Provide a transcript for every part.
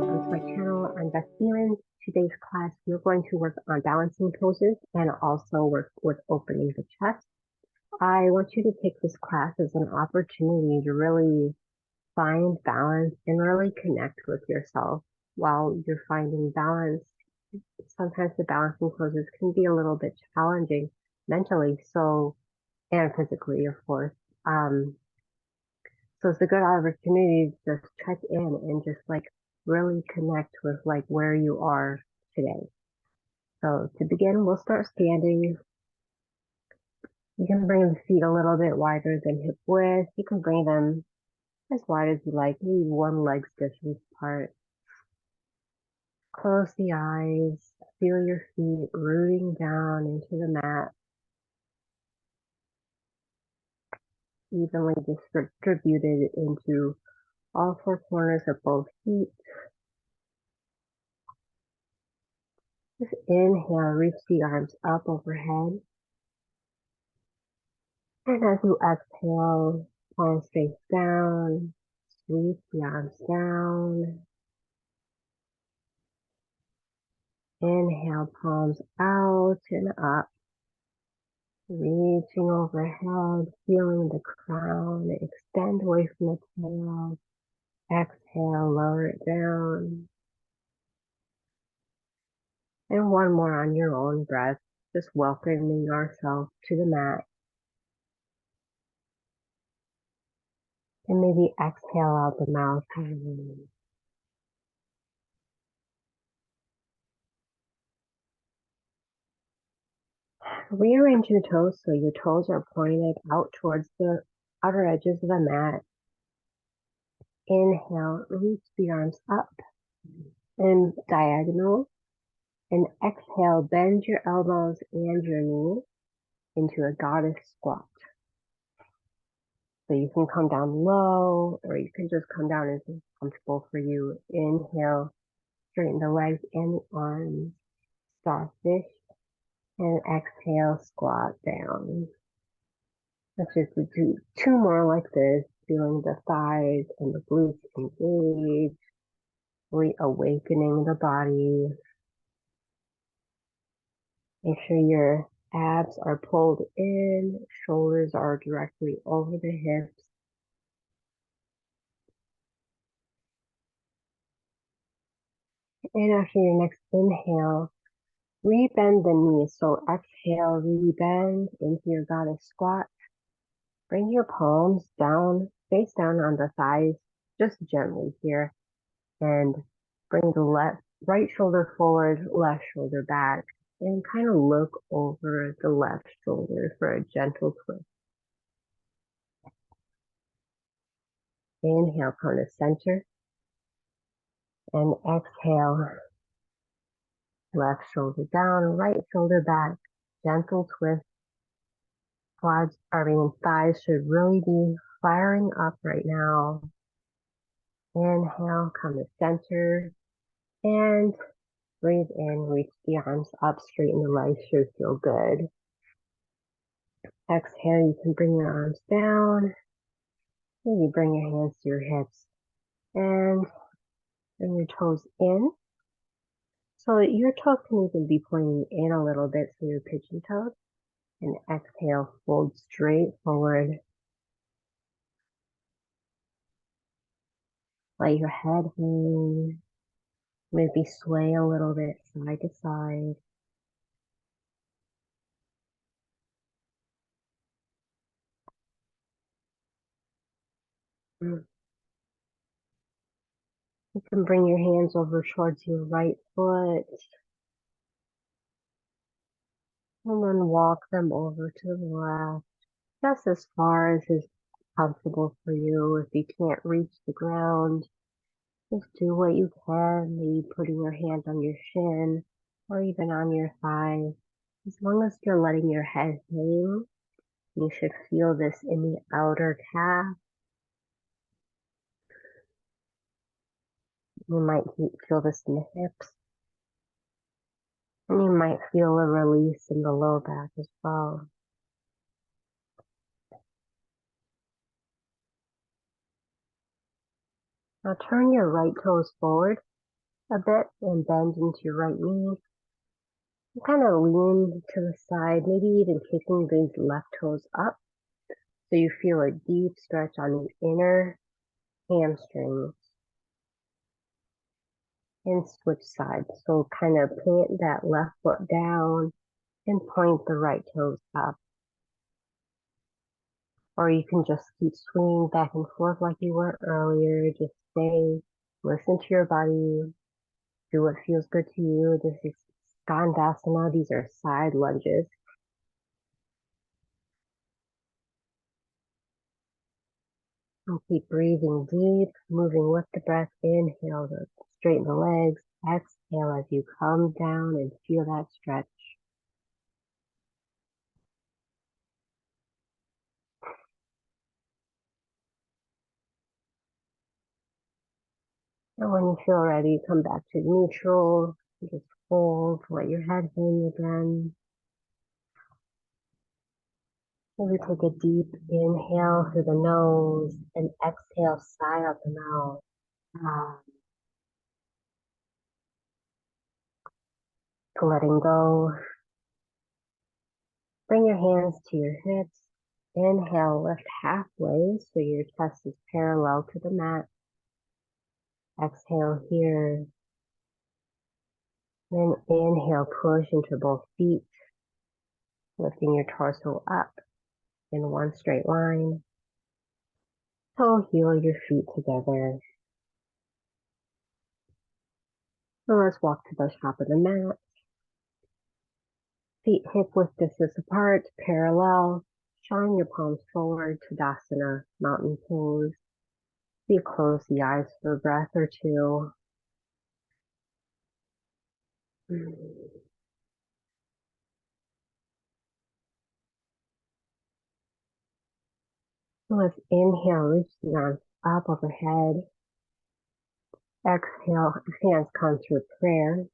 welcome to my channel. I'm Beth Elland. Today's class, we're going to work on balancing poses and also work with opening the chest. I want you to take this class as an opportunity to really find balance and really connect with yourself. While you're finding balance, sometimes the balancing poses can be a little bit challenging mentally, and physically, of course. So it's a good opportunity to just check in and just like really connect with like where you are today. So to begin, we'll start standing. You can bring the feet a little bit wider than hip width. You can bring them as wide as you like, maybe one leg's distance apart. Close the eyes, feel your feet rooting down into the mat, evenly distributed into all four corners of both feet. Just inhale, reach the arms up overhead. And as you exhale, palms face down, sweep the arms down. Inhale, palms out and up, reaching overhead, feeling the crown, extend away from the tail. Exhale, lower it down. And one more on your own breath, just welcoming ourselves to the mat. And maybe exhale out the mouth. Rearrange your toes so your toes are pointed out towards the outer edges of the mat. Inhale, reach the arms up and diagonal. And exhale, bend your elbows and your knees into a goddess squat. So you can come down low, or you can just come down as is comfortable for you. Inhale, straighten the legs and the arms, starfish, and exhale, squat down. Let's just do two more like this, feeling the thighs and the glutes engage, reawakening the body. Make sure your abs are pulled in, shoulders are directly over the hips. And after your next inhale, rebend the knees. So exhale, rebend into your goddess squat. Bring your palms down, face down on the thighs, just gently here. And bring the right shoulder forward, left shoulder back. And kind of look over the left shoulder for a gentle twist. Inhale, come to center. And exhale, left shoulder down, right shoulder back, gentle twist. Thighs should really be firing up right now. Inhale, come to center. And breathe in, reach the arms up, straighten the legs, should feel good. Exhale, you can bring your arms down. Maybe bring your hands to your hips and bring your toes in. So your toes can even be pointing in a little bit, so you're pigeon toed. And exhale, fold straight forward. Let your head hang. Maybe sway a little bit side to side. You can bring your hands over towards your right foot. And then walk them over to the left, just as far as is comfortable for you. If you can't reach the ground, just do what you can, maybe putting your hands on your shin or even on your thigh. As long as you're letting your head hang, you should feel this in the outer calf. You might feel this in the hips. And you might feel a release in the low back as well. Now turn your right toes forward a bit and bend into your right knee. And kind of lean to the side, maybe even kicking these left toes up so you feel a deep stretch on the inner hamstrings. And switch sides. So kind of plant that left foot down and point the right toes up. Or you can just keep swinging back and forth like you were earlier. Just stay, listen to your body, do what feels good to you. This is Skandasana. These are side lunges. And keep breathing deep, moving with the breath. Inhale to straighten the legs. Exhale as you come down and feel that stretch. And when you feel ready, come back to neutral. Just fold, let your head hang again. Maybe take a deep inhale through the nose and exhale, sigh out the mouth. Ah, letting go. Bring your hands to your hips. Inhale, lift halfway so your chest is parallel to the mat. Exhale here. Then inhale, push into both feet, lifting your torso up in one straight line. Toe heel your feet together. So let's walk to the top of the mat. Feet hip width distance apart, parallel. Shine your palms forward, Tadasana, mountain pose. You close the eyes for a breath or two. Let's inhale, reach the arms up overhead. Exhale, hands come through prayer.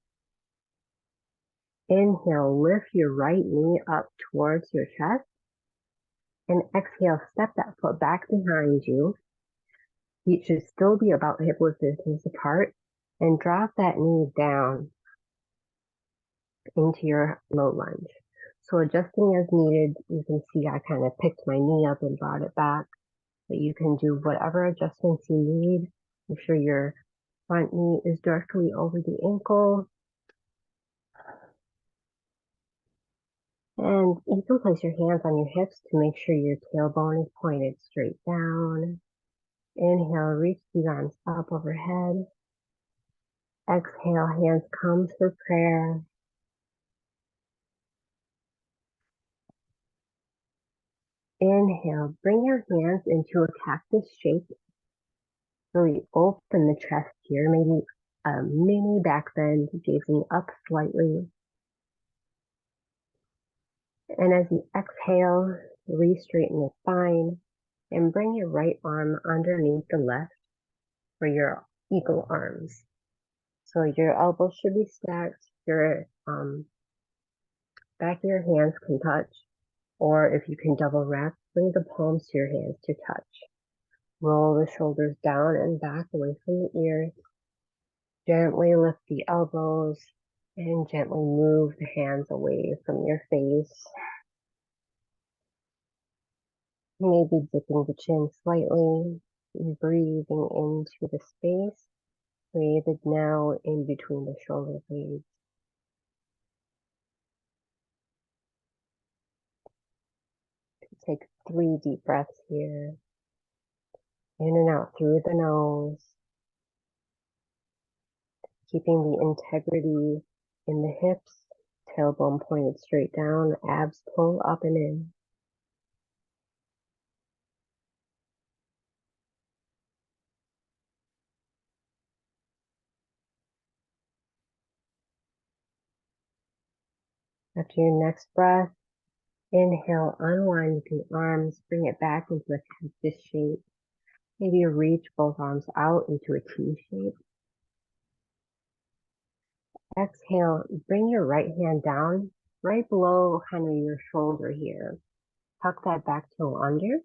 Inhale, lift your right knee up towards your chest. And exhale, step that foot back behind you. Feet should still be about hip width distance apart. And drop that knee down into your low lunge. So adjusting as needed, you can see I kind of picked my knee up and brought it back. But you can do whatever adjustments you need. Make sure your front knee is directly over the ankle. And you can place your hands on your hips to make sure your tailbone is pointed straight down. Inhale, reach the arms up overhead. Exhale, hands come for prayer. Inhale, bring your hands into a cactus shape. Really open the chest here, maybe a mini back bend, gazing up slightly. And as you exhale, re-straighten the spine and bring your right arm underneath the left for your eagle arms. So your elbows should be stacked, your back of your hands can touch, or if you can double wrap, bring the palms to your hands to touch. Roll the shoulders down and back away from the ears. Gently lift the elbows and gently move the hands away from your face. Maybe dipping the chin slightly, breathing into the space. Breathe it now in between the shoulder blades. Take 3 deep breaths here. In and out through the nose. Keeping the integrity in the hips, tailbone pointed straight down, abs pull up and in. After your next breath, inhale, unwind the arms, bring it back into a cactus shape. Maybe reach both arms out into a T shape. Exhale, bring your right hand down, right below kind of your shoulder here. Tuck that back toe under.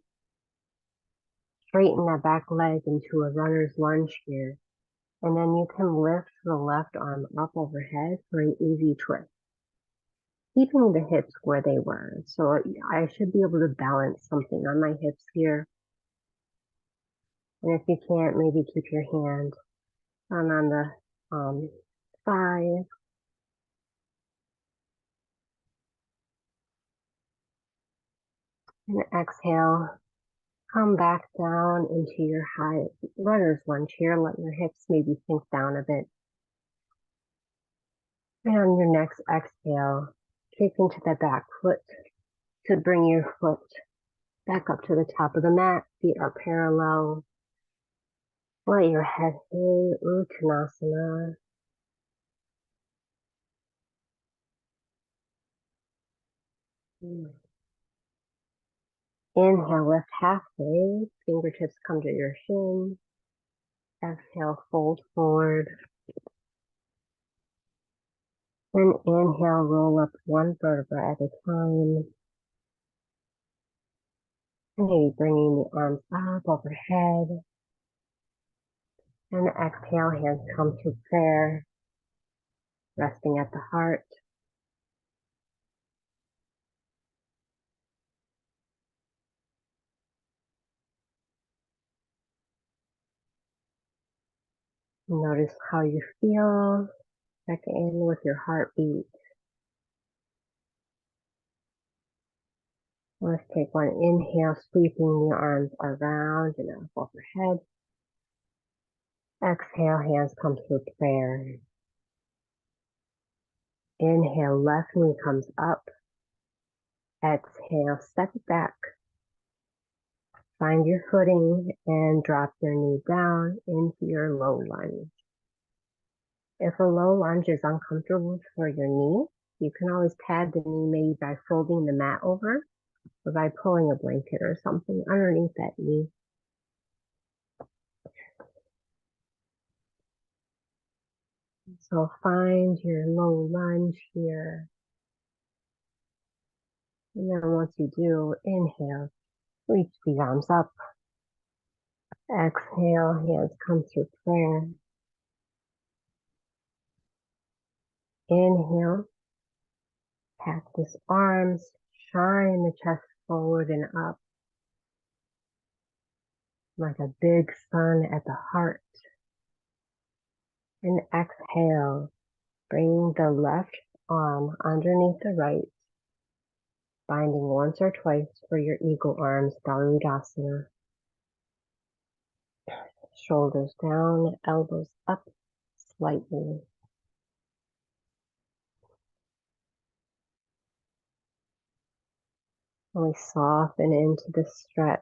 Straighten that back leg into a runner's lunge here. And then you can lift the left arm up overhead for an easy twist, keeping the hips where they were. So I should be able to balance something on my hips here. And if you can't, maybe keep your hand on the thigh. And exhale, come back down into your high runner's lunge here. Let your hips maybe sink down a bit. And on your next exhale, kick into the back foot to bring your foot back up to the top of the mat. Feet are parallel. Let your head hang, Uttanasana. Inhale, lift halfway. Fingertips come to your shin. Exhale, fold forward. And inhale, roll up one vertebra at a time. And maybe bringing the arms up overhead. And exhale, hands come to prayer, resting at the heart. Notice how you feel. Check in with your heartbeat. Let's take one inhale, sweeping the arms around and up overhead. Exhale, hands come to prayer. Inhale, left knee comes up. Exhale, step it back. Find your footing and drop your knee down into your low lunge. If a low lunge is uncomfortable for your knee, you can always pad the knee maybe by folding the mat over or by pulling a blanket or something underneath that knee. So find your low lunge here. And then once you do, inhale, reach the arms up. Exhale, hands come through prayer. Inhale, cactus arms, shine the chest forward and up like a big sun at the heart. And exhale, bring the left arm underneath the right, binding once or twice for your eagle arms, Garudasana. Shoulders down, elbows up slightly. Really soften into the stretch.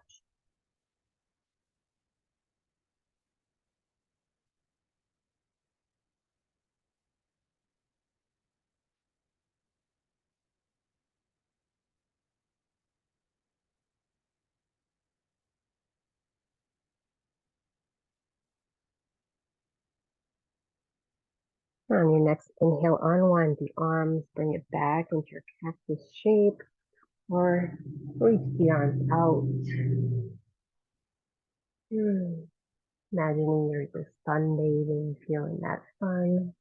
On your next inhale, unwind the arms, bring it back into your cactus shape, or reach the arms out. Imagining you're just sunbathing, feeling that sun.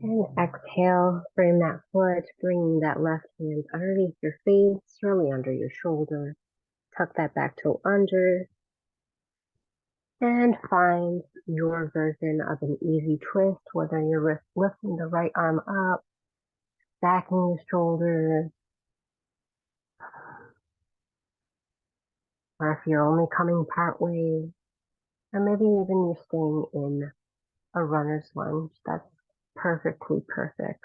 And exhale, frame that foot, bringing that left hand underneath your face, really under your shoulder. Tuck that back toe under. And find your version of an easy twist, whether you're lifting the right arm up, backing the shoulders, or if you're only coming part way, or maybe even you're staying in a runner's lunge. That's perfectly perfect.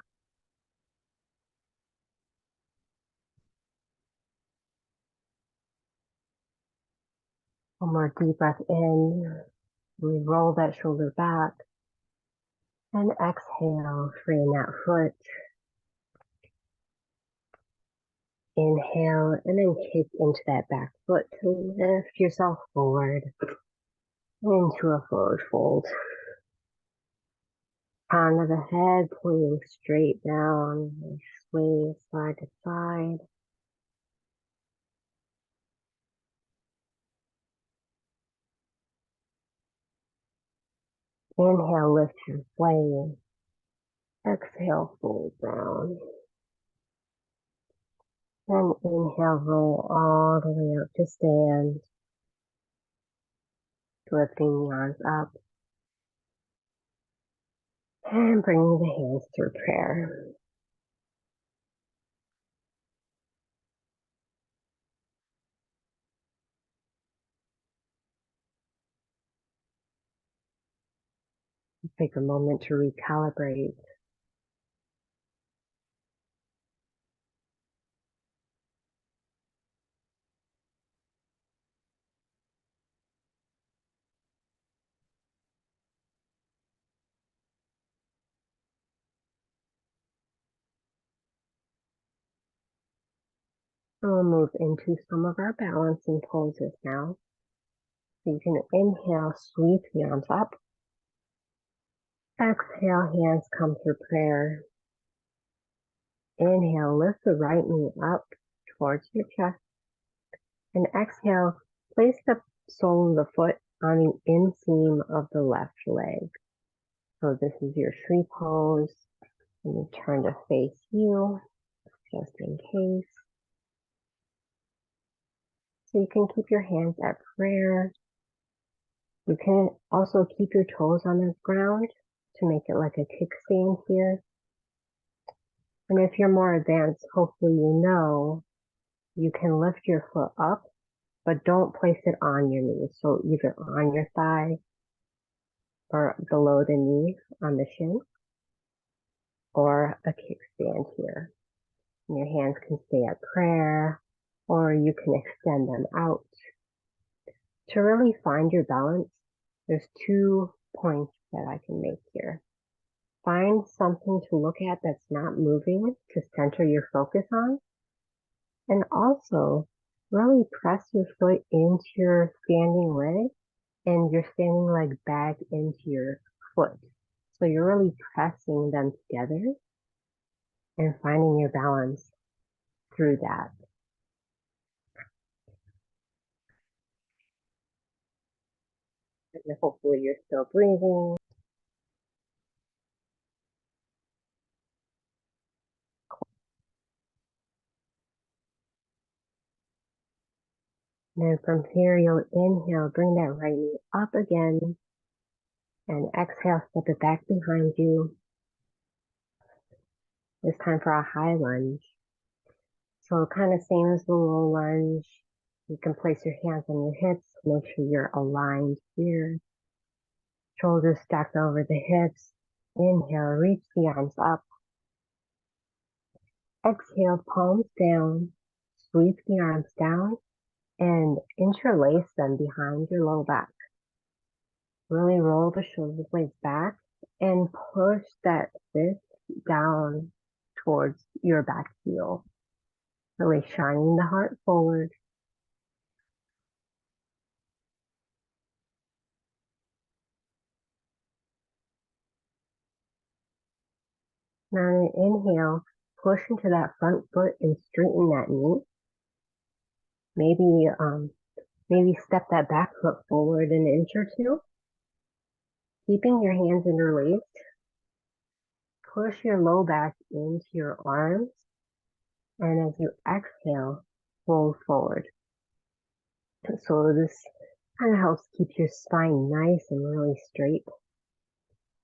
One more deep breath in. We roll that shoulder back. And exhale, frame that foot. Inhale, and then kick into that back foot to lift yourself forward into a forward fold. Crown of the head pointing straight down, sway side to side. Inhale, lift your flame. Exhale, fold down. And inhale, roll all the way up to stand. Lifting the arms up. And bringing the hands through prayer. Take a moment to recalibrate. We'll move into some of our balancing poses now. So you can inhale, sweep the arms up. Exhale, hands come through prayer. Inhale, lift the right knee up towards your chest. And exhale, place the sole of the foot on the inseam of the left leg. So this is your tree pose. And you turn to face you, just in case. So you can keep your hands at prayer. You can also keep your toes on the ground to make it like a kickstand here. And if you're more advanced, hopefully you know, you can lift your foot up, but don't place it on your knee. So either on your thigh or below the knee on the shin, or a kickstand here. And your hands can stay at prayer, or you can extend them out. To really find your balance, there's 2 points that I can make here. Find something to look at that's not moving to center your focus on. And also, really press your foot into your standing leg and your standing leg back into your foot. So you're really pressing them together and finding your balance through that. And hopefully you're still breathing. And then from here, you'll inhale, bring that right knee up again. And exhale, step it back behind you. It's time for a high lunge. So kind of same as the low lunge. You can place your hands on your hips. Make sure you're aligned here. Shoulders stacked over the hips. Inhale, reach the arms up. Exhale, palms down. Sweep the arms down and interlace them behind your low back. Really roll the shoulder blades back and push that fist down towards your back heel. Really shining the heart forward. Now inhale, push into that front foot and straighten that knee. Maybe step that back foot forward an inch or two. Keeping your hands interlaced. Push your low back into your arms. And as you exhale, fold forward. So this kind of helps keep your spine nice and really straight.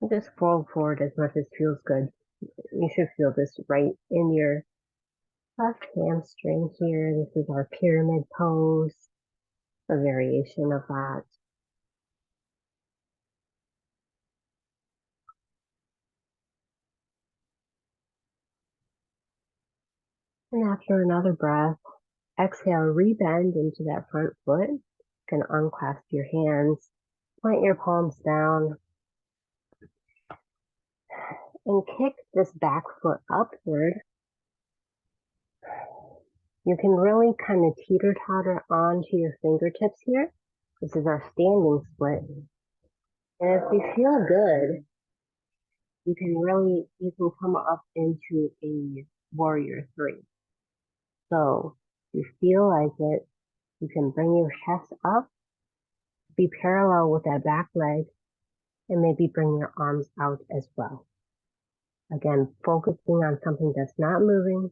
And just fold forward as much as feels good. You should feel this right in your left hamstring here. This is our pyramid pose, a variation of that. And after another breath, exhale, rebend into that front foot. You can unclasp your hands, point your palms down, and kick this back foot upward. You can really kind of teeter-totter onto your fingertips here. This is our standing split. And if you feel good, you can come up into a warrior 3. So if you feel like it, you can bring your chest up, be parallel with that back leg, And maybe bring your arms out as well. Again, focusing on something that's not moving.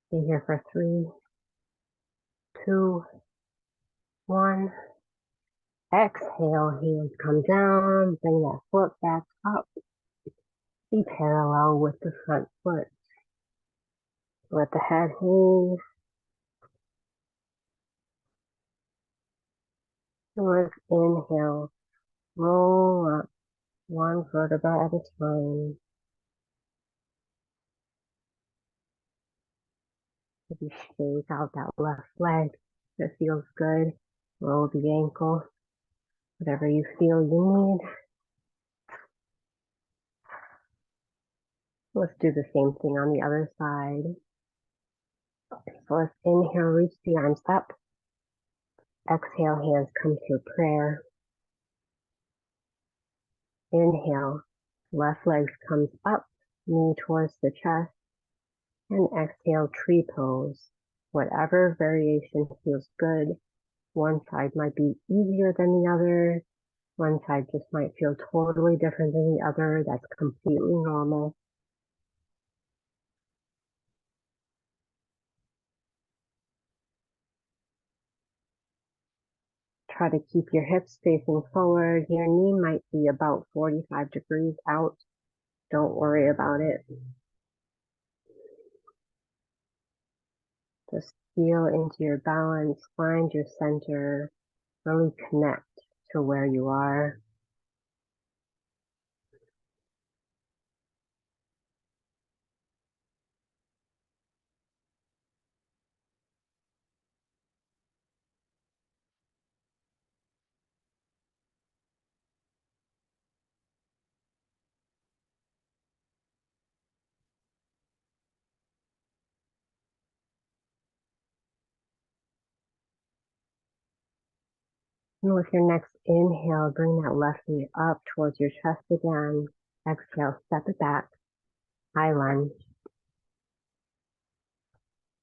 Stay here for 3, 2, 1. Exhale, hands come down, bring that foot back up. Be parallel with the front foot. Let the head hang. Let's inhale, roll up one vertebra at a time. Maybe shake out that left leg that feels good. Roll the ankle, whatever you feel you need. Let's do the same thing on the other side. So let's inhale, reach the arms up. Exhale, hands come to prayer. Inhale, left leg comes up, knee towards the chest. And exhale, tree pose. Whatever variation feels good. One side might be easier than the other. One side just might feel totally different than the other. That's completely normal. Try to keep your hips facing forward. Your knee might be about 45 degrees out. Don't worry about it. Just feel into your balance, find your center, really connect to where you are. And with your next inhale, bring that left knee up towards your chest again. Exhale, step it back, high lunge.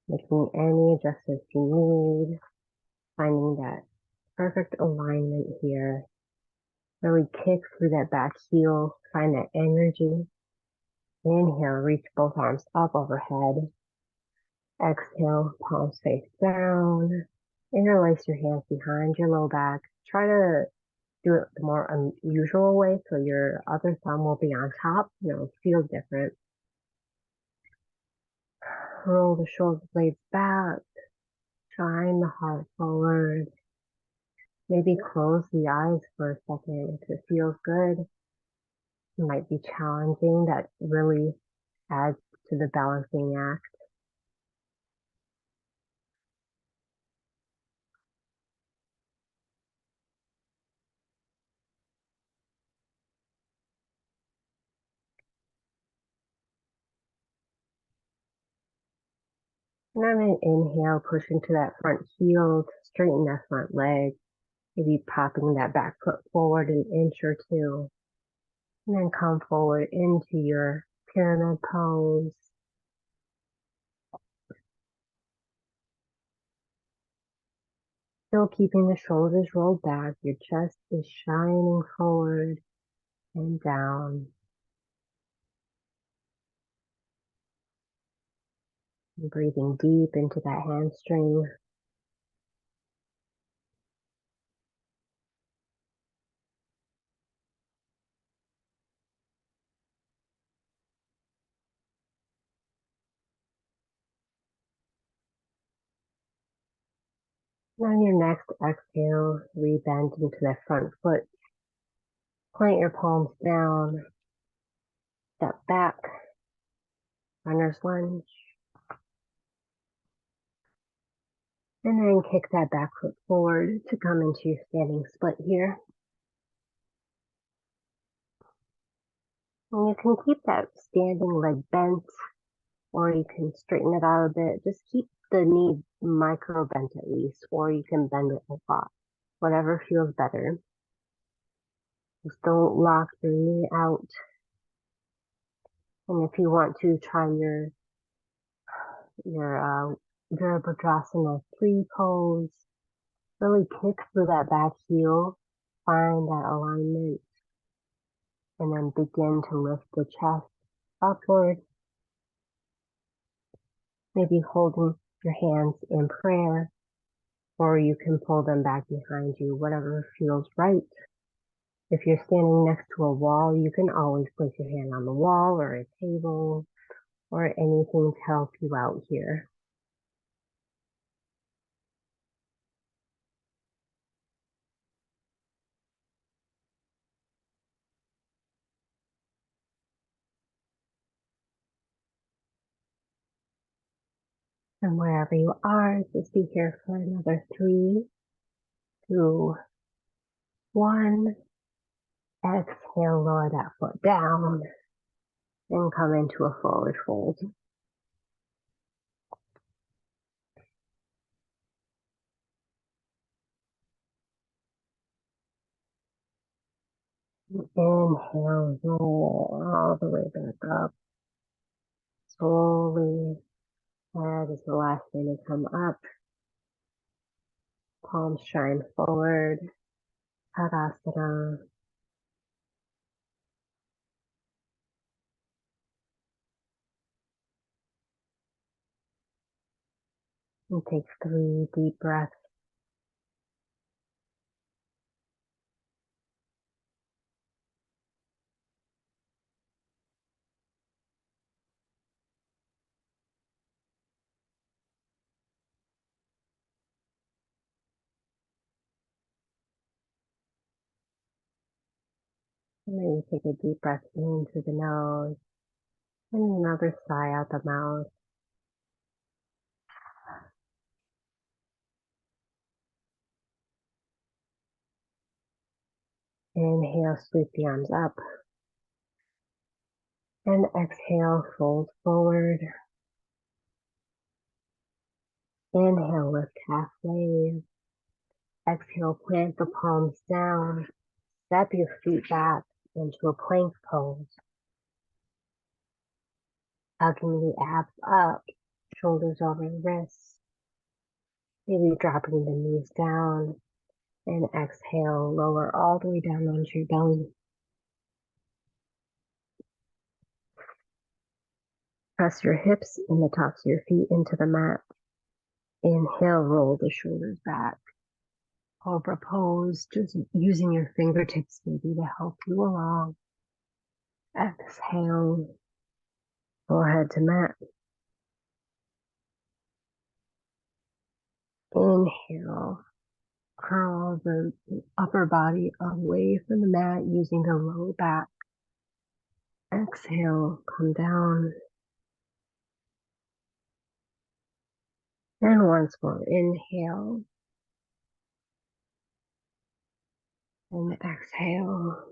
Making any adjustments you need, finding that perfect alignment here. Really kick through that back heel, find that energy. Inhale, reach both arms up overhead. Exhale, palms face down. Interlace your hands behind your low back. Try to do it the more unusual way so your other thumb will be on top. Feel different. Roll the shoulder blades back. Shine the heart forward. Maybe close the eyes for a second if it feels good. It might be challenging. That really adds to the balancing act. And I'm going to inhale, push into that front heel, straighten that front leg, maybe popping that back foot forward an inch or two. And then come forward into your pyramid pose. Still keeping the shoulders rolled back. Your chest is shining forward and down. And breathing deep into that hamstring. And on your next exhale, rebend into that front foot. Plant your palms down. Step back. Runner's lunge. And then kick that back foot forward to come into your standing split here. And you can keep that standing leg bent, or you can straighten it out a bit. Just keep the knee micro bent at least, or you can bend it a lot. Whatever feels better. Just don't lock your knee out. And if you want to try your Virabhadrasana 3 pose, Really kick through that back heel, find that alignment, and then begin to lift the chest upward, maybe holding your hands in prayer, or you can pull them back behind you, whatever feels right. If you're standing next to a wall, you can always place your hand on the wall or a table or anything to help you out here. And wherever you are, just be here for another 3, 2, 1. Exhale, lower that foot down and come into a forward fold. Inhale, roll all the way back up. Slowly, head is the last thing to come up. Palms shine forward. Tadasana. And take 3 deep breaths. And maybe take a deep breath in through the nose and another sigh out the mouth. Inhale, sweep the arms up. And exhale, fold forward. Inhale, lift halfway. Exhale, plant the palms down. Step your feet back into a plank pose. Hugging the abs up, shoulders over the wrists. Maybe dropping the knees down. And exhale, lower all the way down onto your belly. Press your hips and the tops of your feet into the mat. Inhale, roll the shoulders back. Cobra pose, just using your fingertips maybe to help you along. Exhale, forehead to mat. Inhale, curl the upper body away from the mat using the low back. Exhale, come down. And once more, inhale. And exhale.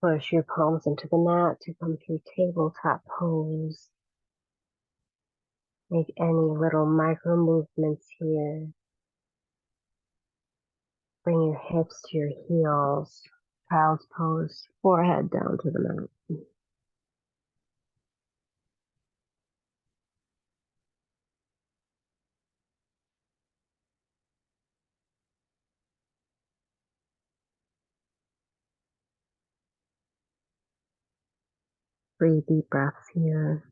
Push your palms into the mat to come through tabletop pose. Make any little micro movements here. Bring your hips to your heels. Child's pose, forehead down to the mat. Three deep breaths here.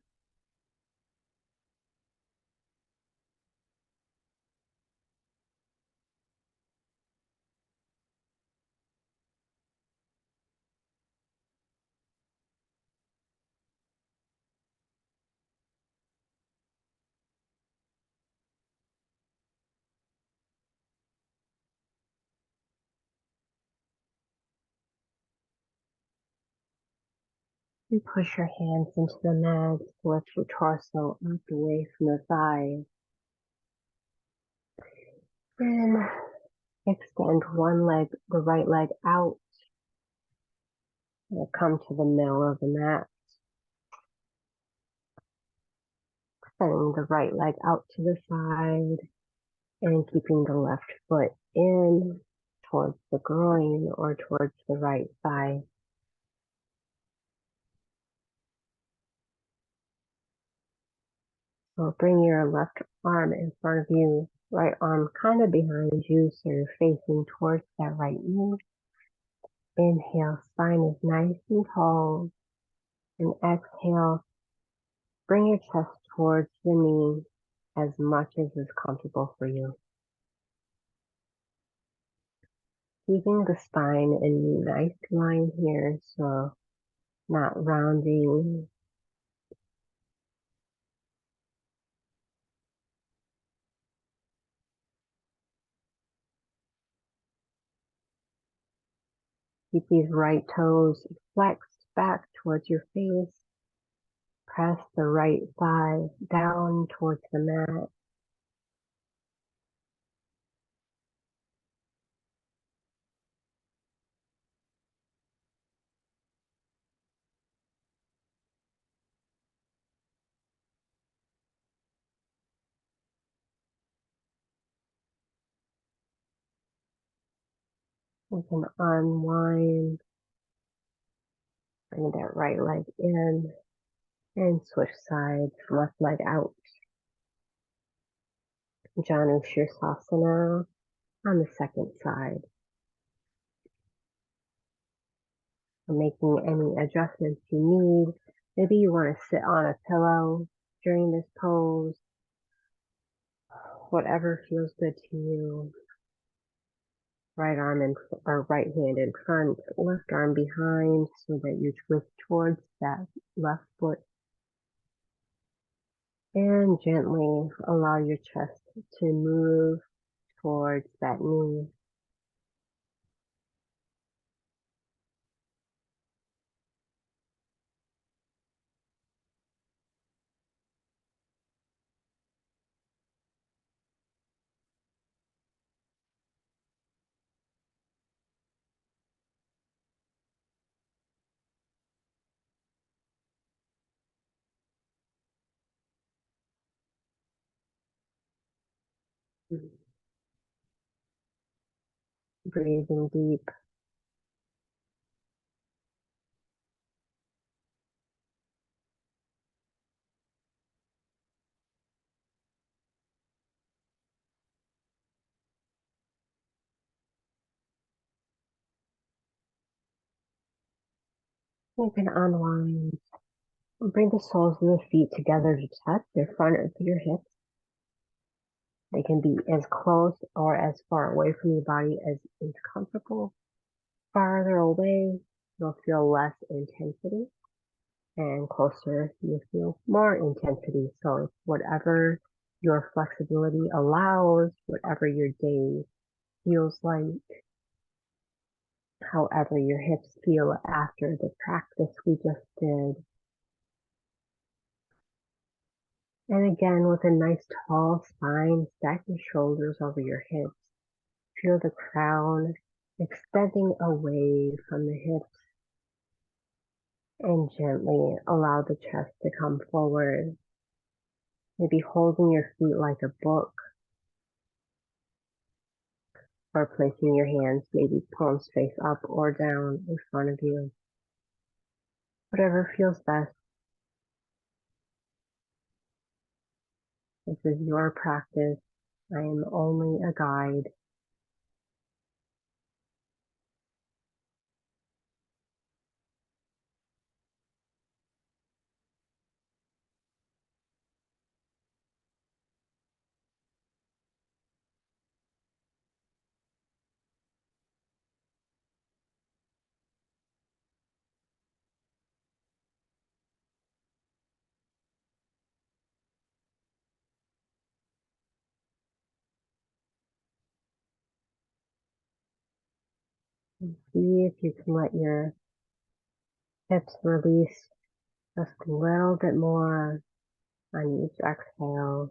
And push your hands into the mat. Lift your torso up away from the thighs. And extend one leg, the right leg out. And come to the middle of the mat. Extending the right leg out to the side. And keeping the left foot in towards the groin or towards the right thigh. So bring your left arm in front of you, right arm kind of behind you, so you're facing towards that right knee. Inhale, spine is nice and tall. And exhale, bring your chest towards the knee as much as is comfortable for you. Keeping the spine in a nice line here, so not rounding. Keep these right toes flexed back towards your face. Press the right thigh down towards the mat. You can unwind, bring that right leg in, and switch sides, left leg out. Janu Shirsasana on the second side. Making any adjustments you need. Maybe you want to sit on a pillow during this pose. Whatever feels good to you. Right arm in, or right hand in front, left arm behind so that you twist towards that left foot. And gently allow your chest to move towards that knee. Breathing deep. You can unwind. Bring the soles of the feet together to touch the front of your hips. They can be as close or as far away from your body as is comfortable. Farther away, you'll feel less intensity, and closer, you'll feel more intensity. So it's whatever your flexibility allows, whatever your day feels like, however your hips feel after the practice we just did. And again, with a nice tall spine, stack your shoulders over your hips. Feel the crown extending away from the hips, and gently allow the chest to come forward. Maybe holding your feet like a book, or placing your hands maybe palms face up or down in front of you. Whatever feels best. This is your practice. I am only a guide. And see if you can let your hips release just a little bit more on each exhale.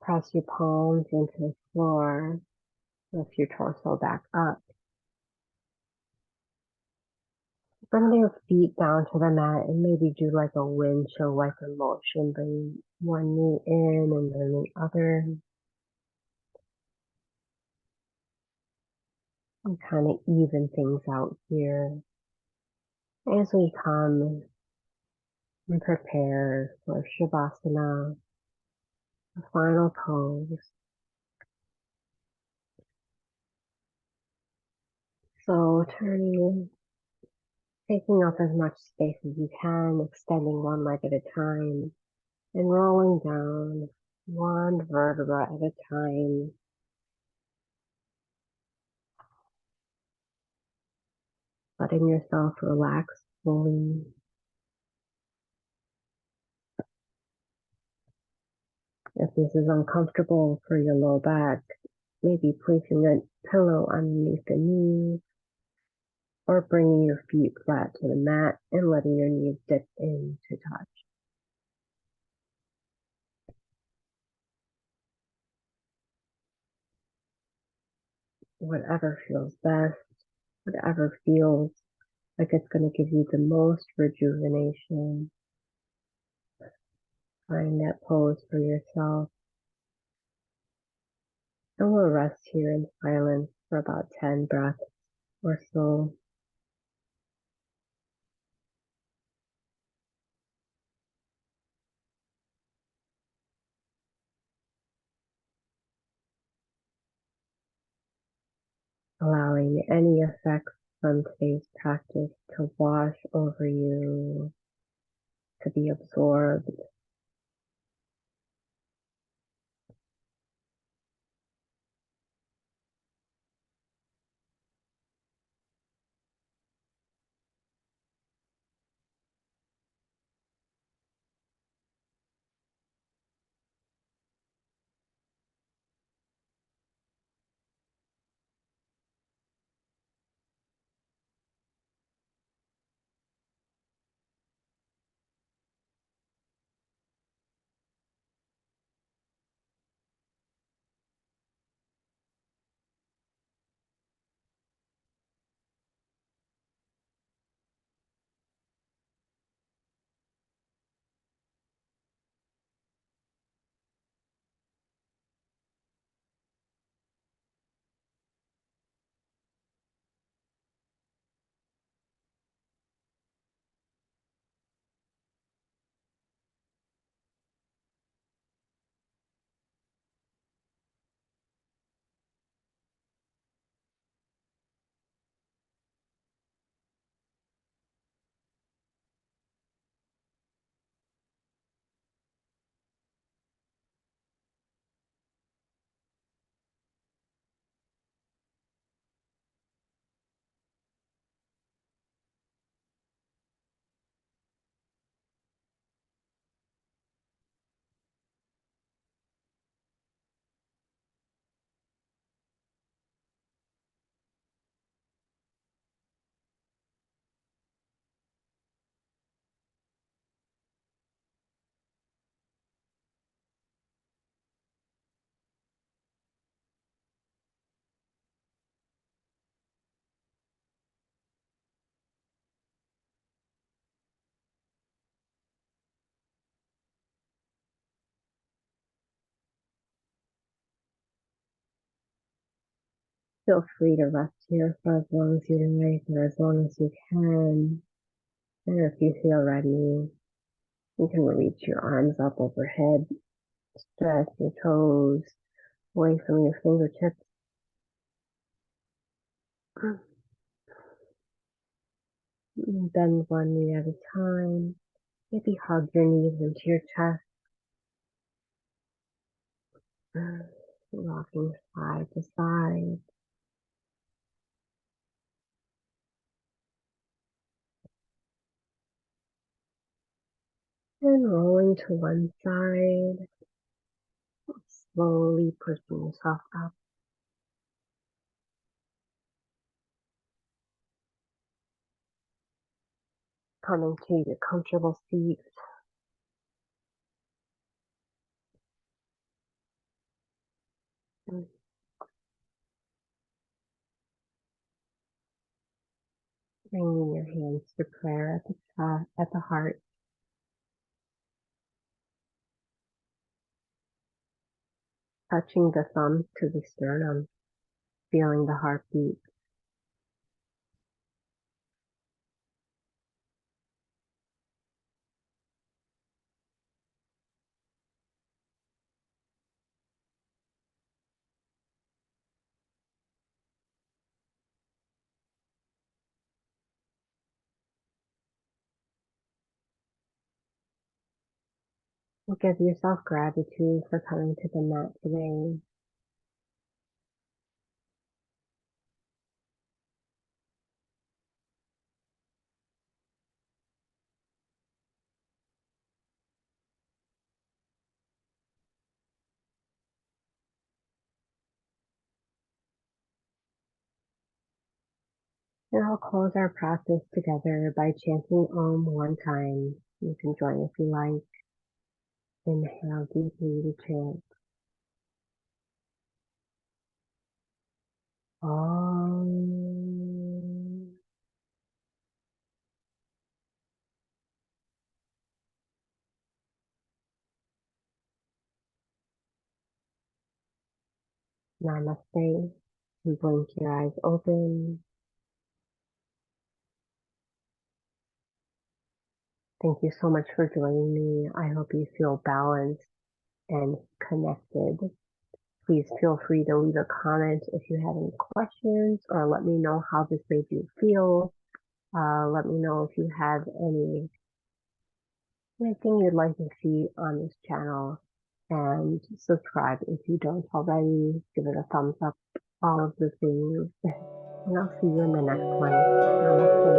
Press your palms into the floor. Lift your torso back up. Bring your feet down to the mat and maybe do like a windshield wiper motion. Bring one knee in and then the other. And kind of even things out here as we come and prepare for Shavasana, the final pose. So turning, taking up as much space as you can, extending one leg at a time, and rolling down one vertebra at a time. Letting yourself relax fully. If this is uncomfortable for your low back, maybe placing a pillow underneath the knees or bringing your feet flat to the mat and letting your knees dip in to touch. Whatever feels best, whatever feels like it's going to give you the most rejuvenation. Find that pose for yourself. And we'll rest here in silence for about 10 breaths or so. Allowing any effects from today's practice to wash over you, to be absorbed. Feel free to rest here for as long as you like or as long as you can. And if you feel ready, you can reach your arms up overhead, stretch your toes away from your fingertips. Bend one knee at a time. Maybe hug your knees into your chest. Rocking side to side. And rolling to one side. Slowly pushing yourself up. Coming to your comfortable seat. Bringing your hands to prayer at at the heart, touching the thumb to the sternum, feeling the heartbeat. Give yourself gratitude for coming to the mat today. And I'll close our practice together by chanting Om one time. You can join if you like. Inhale deeply to chant Om. Namaste. And blink your eyes open. Thank you so much for joining me. I hope you feel balanced and connected. Please feel free to leave a comment if you have any questions or let me know how this made you feel. Let me know if you have anything you'd like to see on this channel, and subscribe if you don't already. Give it a thumbs up, all of the things. And I'll see you in the next one. Namaste.